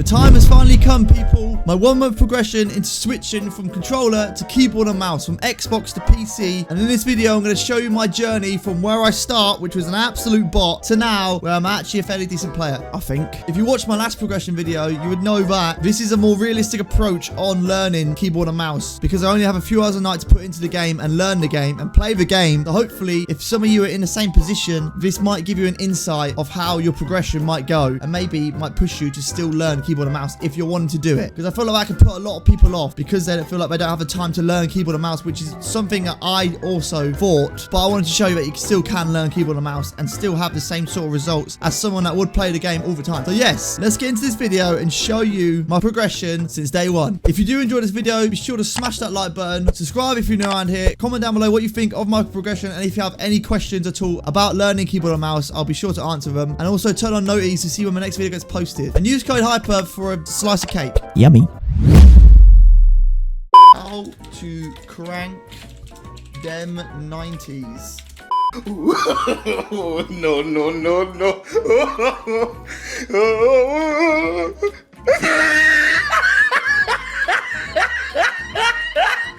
The time has finally come, people. My 1 month progression into switching from controller to keyboard and mouse, from Xbox to PC. And in this video, I'm going to show you my journey from where I start, which was an absolute bot, to now, where I'm actually a fairly decent player, I think. If you watched my last progression video, you would know that this is a more realistic approach on learning keyboard and mouse, because I only have a few hours a night to put into the game and learn the game and play the game. So hopefully, if some of you are in the same position, this might give you an insight of how your progression might go, and maybe might push you to still learn keyboard and mouse if you're wanting to do it. Because I feel like I can put a lot of people off because they don't feel like they don't have the time to learn keyboard and mouse, which is something that I also thought. But I wanted to show you that you still can learn keyboard and mouse and still have the same sort of results as someone that would play the game all the time. So yes, let's get into this video and show you my progression since day one. If you do enjoy this video, be sure to smash that like button, subscribe if you're new around here, comment down below what you think of my progression, and if you have any questions at all about learning keyboard and mouse, I'll be sure to answer them. And also turn on notifications to see when my next video gets posted. And use code Hypeh for a slice of cake. Yummy. How to crank them 90s. No, no, no, no.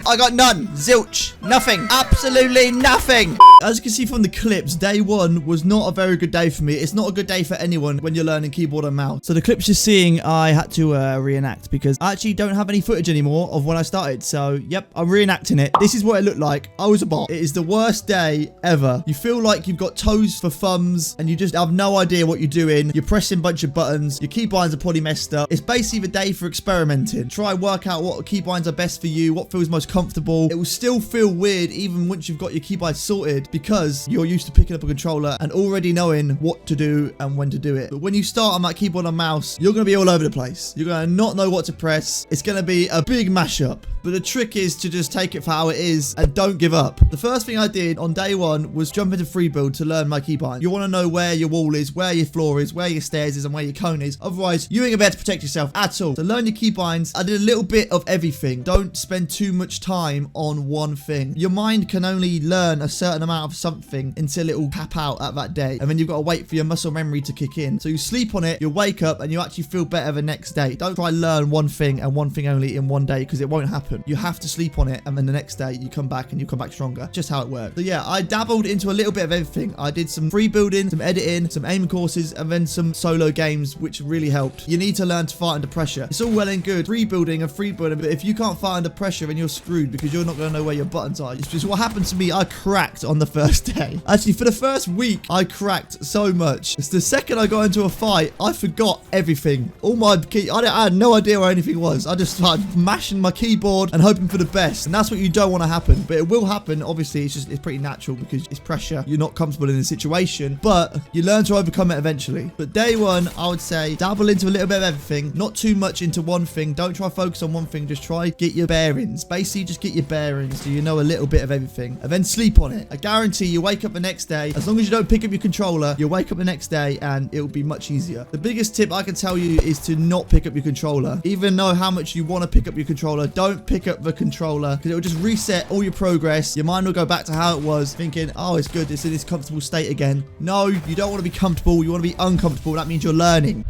I got none. Zilch. Nothing. Absolutely nothing. As you can see from the clips, day one was not a very good day for me. It's not a good day for anyone when you're learning keyboard and mouse. So the clips you're seeing, I had to reenact because I actually don't have any footage anymore of when I started. So, yep, I'm reenacting it. This is what it looked like. I was a bot. It is the worst day ever. You feel like you've got toes for thumbs and you just have no idea what you're doing. You're pressing a bunch of buttons. Your keybinds are probably messed up. It's basically the day for experimenting. Try work out what keybinds are best for you, what feels most comfortable. It will still feel weird even once you've got your keybinds sorted because you're used to picking up a controller and already knowing what to do and when to do it. But when you start on that keyboard and mouse, you're going to be all over the place. You're going to not know what to press. It's going to be a big mashup. But the trick is to just take it for how it is and don't give up. The first thing I did on day one was jump into free build to learn my keybind. You want to know where your wall is, where your floor is, where your stairs is, and where your cone is. Otherwise, you ain't gonna be able to protect yourself at all. So learn your keybinds. I did a little bit of everything. Don't spend too much time on one thing. Your mind can only learn a certain amount of something until it will tap out at that day. And then you've got to wait for your muscle memory to kick in. So you sleep on it, you wake up, and you actually feel better the next day. Don't try learn one thing and one thing only in one day because it won't happen. You have to sleep on it, and then the next day you come back and you come back stronger. Just how it works. So yeah, I dabbled into a little bit of everything. I did some free building, some editing, some aim courses, and then some solo games, which really helped. You need to learn to fight under pressure. It's all well and good free building, but if you can't fight under pressure, then you're screwed because you're not going to know where your buttons are. It's just what happened to me. I cracked on the first day. Actually, for the first week, I cracked so much. It's the second I got into a fight, I forgot everything. All my key, I had no idea where anything was. I just started mashing my keyboard and hoping for the best. And that's what you don't want to happen. But it will happen. Obviously, it's pretty natural because it's pressure. You're not comfortable in the situation, but you learn to overcome it eventually. But day one, I would say dabble into a little bit of everything. Not too much into one thing. Don't try focus on one thing. Just try get your bearings. Basically, just get your bearings so you know a little bit of everything. And then sleep on it. I guarantee you wake up the next day. As long as you don't pick up your controller, you'll wake up the next day and it will be much easier. The biggest tip I can tell you is to not pick up your controller. Even though how much you want to pick up your controller, don't pick up the controller because it will just reset all your progress. Your mind will go back to how it was, thinking, oh, it's good. It's in this comfortable state again. No, you don't want to be comfortable. You want to be uncomfortable. That means you're learning.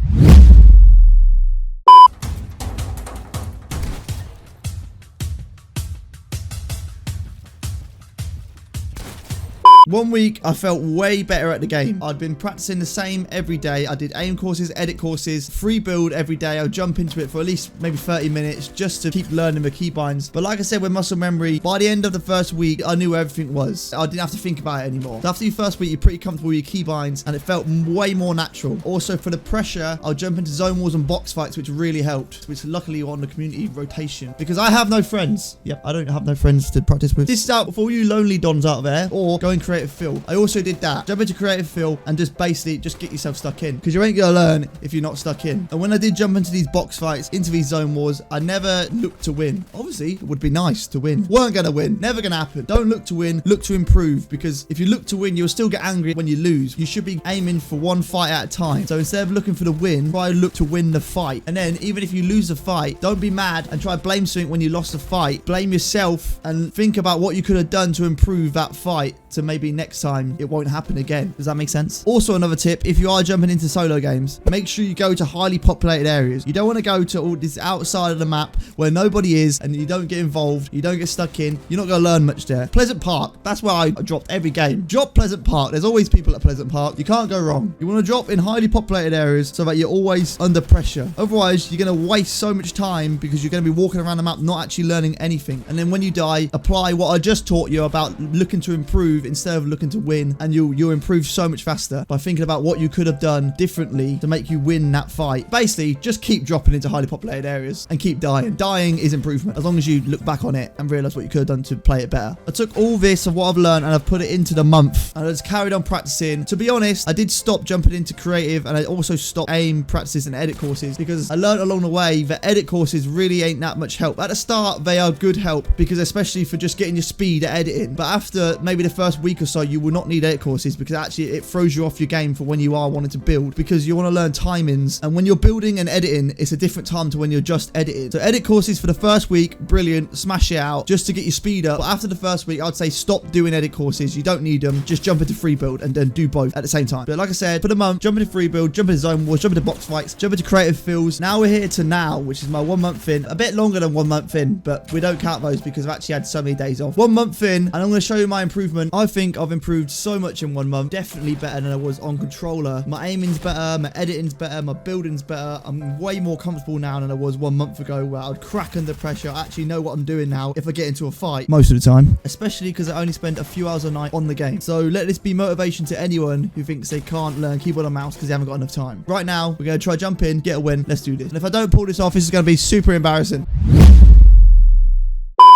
One week, I felt way better at the game. I'd been practicing the same every day. I did aim courses, edit courses, free build every day. I'd jump into it for at least maybe 30 minutes just to keep learning the keybinds. But like I said, with muscle memory, by the end of the first week, I knew where everything was. I didn't have to think about it anymore. So after your first week, you're pretty comfortable with your keybinds and it felt way more natural. Also, for the pressure, I'll jump into zone wars and box fights, which really helped, which luckily on the community rotation because I have no friends. Yep, I don't have no friends to practice with. This is out for all you lonely dons out there or go and create creative fill. I also did that. Jump into creative fill and just basically just get yourself stuck in because you ain't gonna learn if you're not stuck in. And when I did jump into these box fights, into these zone wars, I never looked to win. Obviously, it would be nice to win. Weren't gonna win. Never gonna happen. Don't look to win. Look to improve because if you look to win, you'll still get angry when you lose. You should be aiming for one fight at a time. So instead of looking for the win, try look to win the fight. And then even if you lose the fight, don't be mad and try blame something when you lost the fight. Blame yourself and think about what you could have done to improve that fight to maybe maybe next time it won't happen again. Does that make sense? Also, another tip, if you are jumping into solo games, make sure you go to highly populated areas. You don't want to go to all this outside of the map where nobody is and you don't get involved, you don't get stuck in. You're not going to learn much there. Pleasant Park, that's where I dropped every game. Drop Pleasant Park. There's always people at Pleasant Park. You can't go wrong. You want to drop in highly populated areas so that you're always under pressure. Otherwise, you're going to waste so much time because you're going to be walking around the map not actually learning anything. And then when you die, apply what I just taught you about looking to improve instead of looking to win, and you'll improve so much faster by thinking about what you could have done differently to make you win that fight. Basically, just keep dropping into highly populated areas and keep dying. Dying is improvement as long as you look back on it and realize what you could have done to play it better. I took all this of what I've learned and I've put it into the month, and I just carried on practicing. To be honest, I did stop jumping into creative, and I also stopped aim practices and edit courses because I learned along the way that edit courses really ain't that much help. At the start, they are good help because especially for just getting your speed at editing, but after maybe the first week or so, you will not need edit courses because actually it throws you off your game for when you are wanting to build, because you want to learn timings, and when you're building and editing, it's a different time to when you're just editing. So edit courses for the first week, brilliant, smash it out just to get your speed up. But after the first week, I'd say stop doing edit courses. You don't need them. Just jump into free build and then do both at the same time. But like I said, for the month, jump into free build, jump into zone wars, jump into box fights, jump into creative fields. Now we're here to now, which is my 1 month in. A bit longer than 1 month in, but we don't count those because I've actually had so many days off. 1 month in, and I'm going to show you my improvement. I think I've improved so much in 1 month. Definitely better than I was on controller. My aiming's better, my editing's better, my building's better. I'm way more comfortable now than I was 1 month ago, where I'd crack under pressure. I actually know what I'm doing now if I get into a fight most of the time, especially because I only spend a few hours a night on the game. So let this be motivation to anyone who thinks they can't learn keyboard and mouse because they haven't got enough time. Right now, we're going to try jump in, get a win. Let's do this. And if I don't pull this off, this is going to be super embarrassing.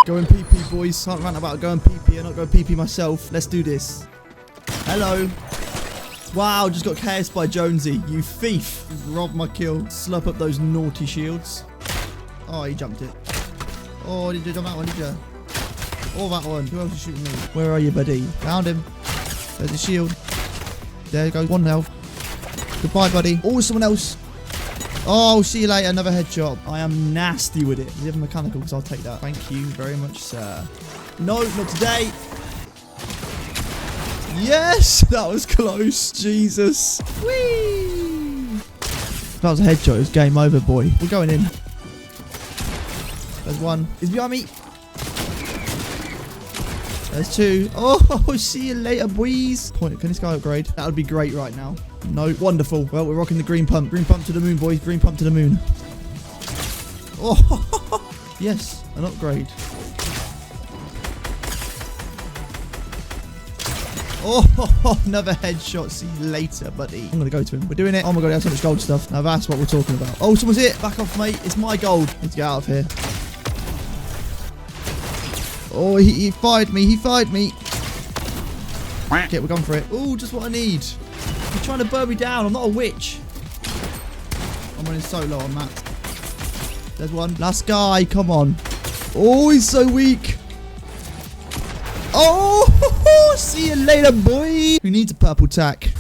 Going PP, boys. Can't rant about going PP. I'm not going PP myself. Let's do this. Hello. Wow, just got KS by Jonesy. You thief. Robbed my kill. Slurp up those naughty shields. Oh, he jumped it. Oh, did you jump that one, did you? Oh, that one. Who else is shooting me? Where are you, buddy? Found him. There's a shield. There goes 1 health. Goodbye, buddy. Oh, someone else. Oh, see you later. Another headshot. I am nasty with it. Does he have a mechanical? Because I'll take that. Thank you very much, sir. No, not today. Yes! That was close. Jesus. Whee! If that was a headshot, it was game over, boy. We're going in. There's one. He's behind me. There's 2. Oh, see you later, boys. Point. Can this guy upgrade? That would be great right now. No. Wonderful. Well, we're rocking the green pump. Green pump to the moon, boys. Green pump to the moon. Oh, yes. An upgrade. Oh, another headshot. See you later, buddy. I'm going to go to him. We're doing it. Oh, my God. He has so much gold stuff. Now, that's what we're talking about. Oh, someone's hit. Back off, mate. It's my gold. Need to get out of here. Oh, he fired me. He fired me. Okay, we're going for it. Oh, just what I need. He's trying to burn me down. I'm not a witch. I'm running so low on that. There's one. Last guy. Come on. Oh, he's so weak. Oh, see you later, boy. Who needs a purple tack?